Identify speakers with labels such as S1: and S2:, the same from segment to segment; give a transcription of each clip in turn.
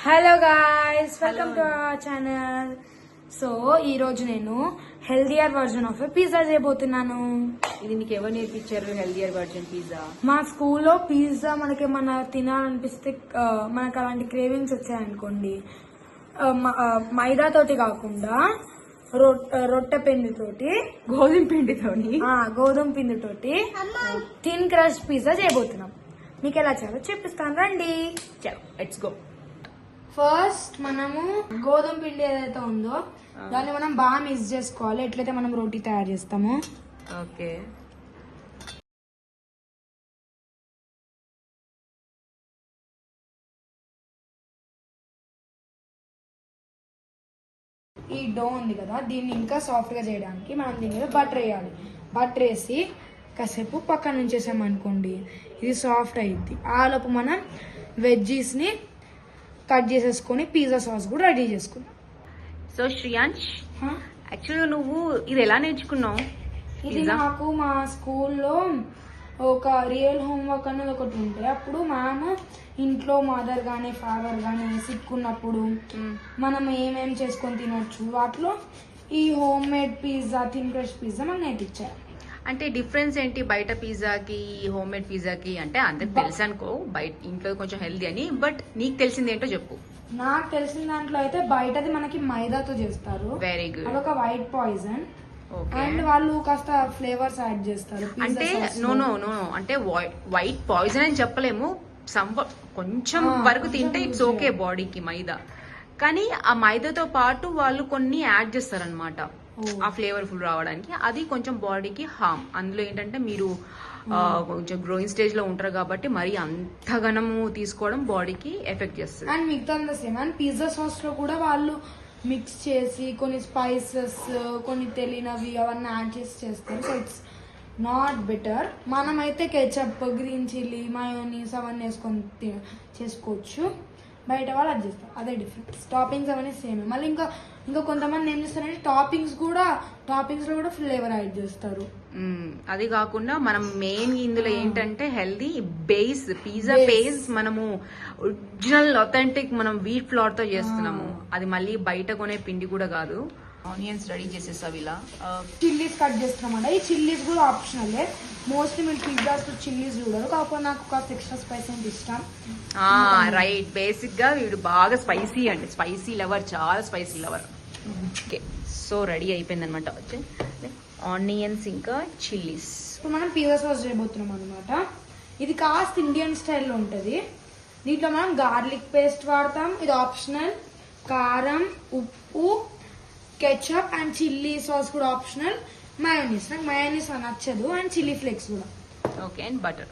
S1: Hello guys, welcome to our channel. So ఈ రోజు నేను హెల్దియర్ వర్జన్ ఆఫ్ పిజ్జా చేయబోతున్నాను.
S2: ఇది నీకు ఎవరు నేర్పించారు హెల్దియర్ వర్జన్ పిజ్జా?
S1: మా స్కూల్లో పిజ్జా మనకేమన్నా తినాలనిపిస్తే మనకు అలాంటి క్రేవింగ్స్ వచ్చాయనుకోండి, మైదాతోటి కాకుండా రొట్టె పిండితోటి గోధుమ పిండితోటి థిన్ క్రస్ట్ పిజ్జా చేయబోతున్నాం. మీకు ఎలా చేయాలో చెప్పిస్తాను, రండి.
S2: Let's go.
S1: ఫస్ట్ మనము గోధుమ పిండి ఏదైతే ఉందో దాన్ని మనం బాగా మిక్స్ చేసుకోవాలి, ఎట్లయితే మనం రోటీ తయారు చేస్తామో.
S2: ఓకే,
S1: ఈ డో ఉంది కదా, దీన్ని ఇంకా సాఫ్ట్ గా చేయడానికి మనం దీని మీద బటర్ వేయాలి. బటర్ వేసి కాసేపు పక్కన ఉంచేసామనుకోండి, ఇది సాఫ్ట్ అయ్యిద్ది. ఆలోపు మనం వెజ్జీస్ ని కట్ చేసేసుకొని పిజ్జా సాస్ కూడా రెడీ చేసుకున్నాం.
S2: సో శ్రియాంష్, యాక్చువల్గా నువ్వు ఇది ఎలా నేర్చుకున్నావు?
S1: ఇది నాకు మా స్కూల్లో ఒక రియల్ హోంవర్క్ అనేది ఒకటి ఉంటే, అప్పుడు మ్యామ్ ఇంట్లో మదర్ గానీ ఫాదర్ గానీ సిక్కున్నప్పుడు మనం ఏమేం చేసుకొని తినొచ్చు, వాటిలో ఈ home made pizza, thin crust pizza మనకు నేర్పించారు.
S2: అంటే డిఫరెన్స్ ఏంటి బయట పిజ్జాకి హోమ్ మేడ్ పిజ్జాకి? అంటే అందరికి తెలుసు అనుకో బయట ఇంట్లో కొంచెం హెల్దీ అని, బట్ నీకు తెలిసింది ఏంటో చెప్పు.
S1: నాకు తెలిసిన దాంట్లో అయితే బయటది మనకి మైదాతో చేస్తారు.
S2: Very good.
S1: అదొక వైట్ పాయిజన్ అండ్ వాళ్ళు కాస్త ఫ్లేవర్స్ యాడ్ చేస్తారు.
S2: అంటే నో అంటే వైట్ పాయిజన్ అని చెప్పలేము, కొంచెం వరకు తింటే ఇట్స్ ఓకే బాడీకి మైదా, కానీ ఆ మైదాతో పాటు వాళ్ళు కొన్ని యాడ్ చేస్తారనమాట ఆ ఫ్లేవర్ఫుల్ రావడానికి. అది కొంచెం బాడీకి హార్మ్. అందులో ఏంటంటే మీరు కొంచెం గ్రోయింగ్ స్టేజ్ లో ఉంటారు కాబట్టి మరి అంతగనము తీసుకోవడం బాడీకి ఎఫెక్ట్ చేస్తుంది.
S1: అండ్ మిగతా సేమ్. అండ్ పిజ్జా సాస్ లో కూడా వాళ్ళు మిక్స్ చేసి కొన్ని స్పైసెస్, కొన్ని తెలియనివి అవన్నీ యాడ్ చేసి చేస్తారు. So it's not better. మనమైతే కెచప్, గ్రీన్ చిల్లీ, మయోనీస్ అవన్నీ వేసుకొని చేసుకోవచ్చు. బయట వాళ్ళు అది చేస్తారు, అదే డిఫరెన్స్. టాపింగ్స్ అవన్నీ సేమ్. మళ్ళీ ఇంకా కొంతమంది ఏం చేస్తారంటే టాపింగ్స్ లో కూడా ఫ్లేవర్ యాడ్ చేస్తారు.
S2: అది కాకుండా మనం మెయిన్ ఇందులో ఏంటంటే హెల్దీ బేస్, పిజ్జా బేస్ మనము ఒరిజినల్ అథెంటిక్ మనం వీట్ ఫ్లోర్ తో చేస్తున్నాము. అది మళ్ళీ బయట కొనే పిండి కూడా కాదు. ఆనియన్స్ రెడీ చేసేసావు ఇలా.
S1: చిల్లీస్ కట్ చేస్తున్నాం. ఈ చిల్లీస్ కూడా ఆప్షనల్. మోస్ట్లీ మీరు పిజ్జాస్ చిల్లీస్ చూడరు, కాకపోతే నాకు కాస్త ఎక్స్ట్రా స్పైసీ అంటే ఇష్టం.
S2: రైట్, బేసిక్ గా వీడు బాగా స్పైసీ అండి, స్పైసీ లవర్, చాలా spicy lover. Okay, so ready అయిపోయింది అనమాట. వచ్చి ఆనియన్స్ ఇంకా చిల్లీస్.
S1: ఇప్పుడు మనం పిజ్జా సాస్ చేయబోతున్నాం అనమాట. ఇది కాస్త ఇండియన్ స్టైల్లో ఉంటుంది. దీంట్లో మనం గార్లిక్ పేస్ట్ వాడతాం, ఇది ఆప్షనల్. కారం, ఉప్పు, కెచప్ అండ్ చిల్లీ సాస్ కూడా ఆప్షనల్. మయోనీస్, నాకు మయోనీస్ నచ్చదు. అండ్ చిల్లీ ఫ్లేక్స్ కూడా.
S2: Okay, and butter.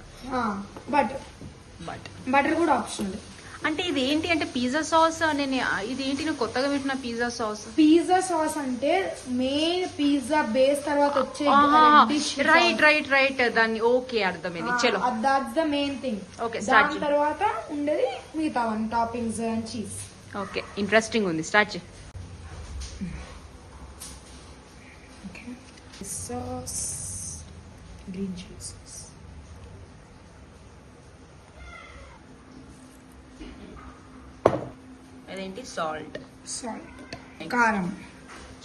S1: బటర్ కూడా ఆప్షనల్.
S2: అంటే ఇది ఏంటి అంటే పిజ్జా సాస్, నేను ఇది ఏంటి నువ్వు కొత్తగా పెట్టిన పిజ్జా సాస్?
S1: పిజ్జా సాస్ అంటే మెయిన్ పిజ్జా బేస్ తర్వాత వచ్చే
S2: రైట్ దాన్ని. ఓకే, అర్థమైంది. చలో,
S1: that's the main thing.
S2: Okay,
S1: దాని తర్వాత ఉండేది మిగతా toppings and cheese.
S2: Okay, interesting ఉంది. స్టార్ట్ చేయి.
S1: Sauce, green chili sauce.
S2: అదేంటి? సాల్ట్,
S1: కారం,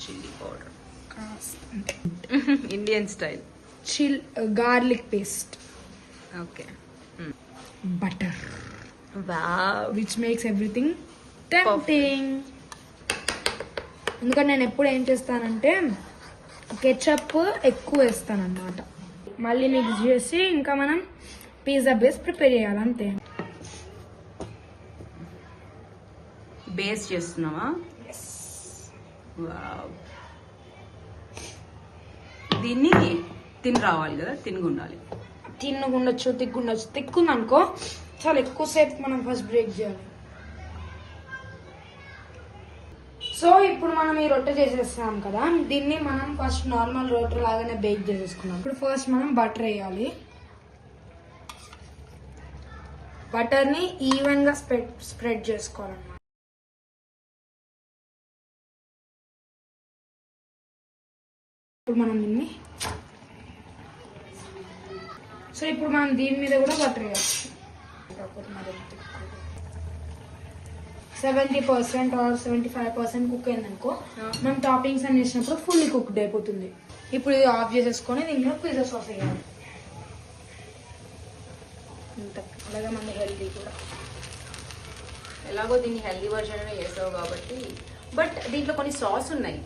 S2: చిల్లీ పౌడర్,
S1: కాస్త
S2: Indian style
S1: garlic paste.
S2: Okay,
S1: butter,
S2: wow,
S1: which makes everything tempting. ఎందుకంటే నేను ఎప్పుడు ఏం చేస్తానంటే కెచప్ ఎక్కువ వేస్తాను అన్నమాట. మళ్ళీ మిక్స్ చేసి ఇంకా మనం పిజ్జా బేస్ ప్రిపేర్ చేయాలి, అంతే.
S2: బేస్ చేస్తున్నావా? వావ్, దీన్ని తిని రావాలి కదా, తినగుండాలి.
S1: తిన్నగుండొచ్చు, తిగ్గుండొచ్చు. తిక్కుందనుకో చాలా ఎక్కువసేపు మనం ఫస్ట్ బ్రేక్ చేయాలి. సో ఇప్పుడు మనం ఈ రొట్టె చేసేస్తున్నాం కదా, దీన్ని మనం ఫస్ట్ నార్మల్ రొట్టె లాగానే బేక్ చేసేసుకున్నాం. ఇప్పుడు ఫస్ట్ మనం బటర్ వేయాలి. బటర్ ని ఈవెన్ గా స్ప్రెడ్ చేసుకోవాలన్నమాట. ఇప్పుడు మనం దీన్ని ఇప్పుడు మనం దీని మీద కూడా బటర్ వేయాలి. 70% ఆర్ 75% కుక్ అయిందనుకో మనం టాపింగ్స్ అని వేసినప్పుడు ఫుల్లీ కుక్డ్ అయిపోతుంది. ఇప్పుడు ఇది ఆఫ్ చేసేసుకొని దీంట్లో పిజ్జా సాస్ వేయాలి. ఇంత అలాగే మన హెల్దీ కూడా.
S2: ఎలాగో దీన్ని హెల్దీ వర్షన్ చేసావు కాబట్టి. బట్ దీంట్లో కొన్ని సాస్ ఉన్నాయి.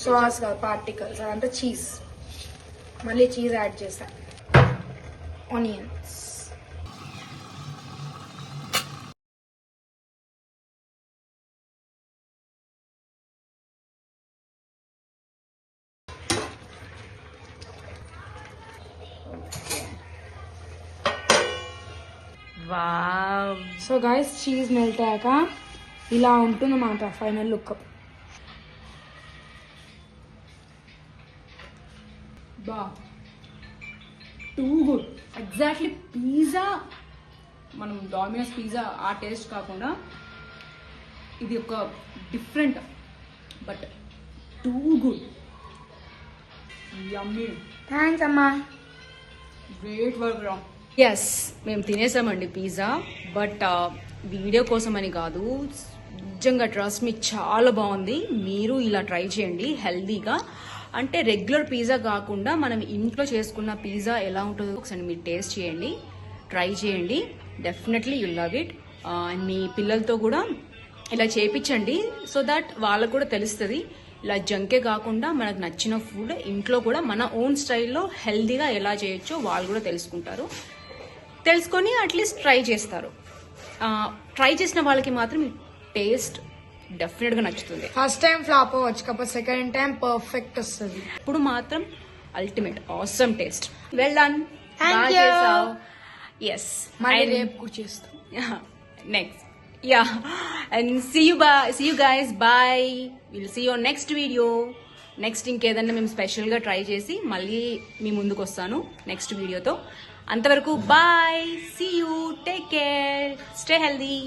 S1: సాస్ కాదు, పార్టికల్స్ అదంతా చీజ్. మళ్ళీ చీజ్ యాడ్ చేస్తా. Onions,
S2: wow.
S1: So guys cheese melt అయ్యాక ఇలా ఉంటుందన్నమాట ఫైనల్ లుక్. బా టూ గుడ్.
S2: ఎగ్జాక్ట్లీ పిజ్జా, మనం డామినోస్ పిజ్జా ఆ టేస్ట్ కాకుండా ఇది ఒక different but too good. Yummy.
S1: Thanks అమ్మా.
S2: గ్రేట్ వర్క్ రా. ఎస్, మేము తినేసామండి పిజ్జా. బట్ వీడియో కోసం అని కాదు, నిజంగా ట్రస్ట్ మీ చాలా బాగుంది. మీరు ఇలా ట్రై చేయండి హెల్దీగా. అంటే రెగ్యులర్ పిజ్జా కాకుండా మనం ఇంట్లో చేసుకున్న పిజ్జా ఎలా ఉంటుందో ఒకసారి మీరు టేస్ట్ చేయండి, ట్రై చేయండి. Definitely you love it. మీ పిల్లలతో కూడా ఇలా చేపించండి, సో దట్ వాళ్ళకు కూడా తెలుస్తుంది ఇలా జంకే కాకుండా మనకు నచ్చిన ఫుడ్ ఇంట్లో కూడా మన ఓన్ స్టైల్లో హెల్దీగా ఎలా చేయొచ్చో వాళ్ళు కూడా తెలుసుకొని అట్లీస్ట్ ట్రై చేస్తారు. ట్రై చేసిన వాళ్ళకి మాత్రం ఈ టేస్ట్ డెఫినెట్గా నచ్చుతుంది.
S1: ఫస్ట్ టైం ఫ్లాప్ అవ్వచ్చు, కాకపోతే సెకండ్ టైం పర్ఫెక్ట్ వస్తుంది.
S2: ఇప్పుడు మాత్రం ultimate awesome taste. Well done.
S1: Thank you.
S2: Yes,
S1: మళ్ళీ రేపు కూడా చేస్తాం.
S2: Next. Yeah, and see you guys. Bye. We'll see you on next video. Next ఇంకేదన్నా మేము స్పెషల్గా ట్రై చేసి మళ్ళీ మీ ముందుకు వస్తాను నెక్స్ట్ వీడియోతో. అంతవరకు bye, see you, take care, stay healthy.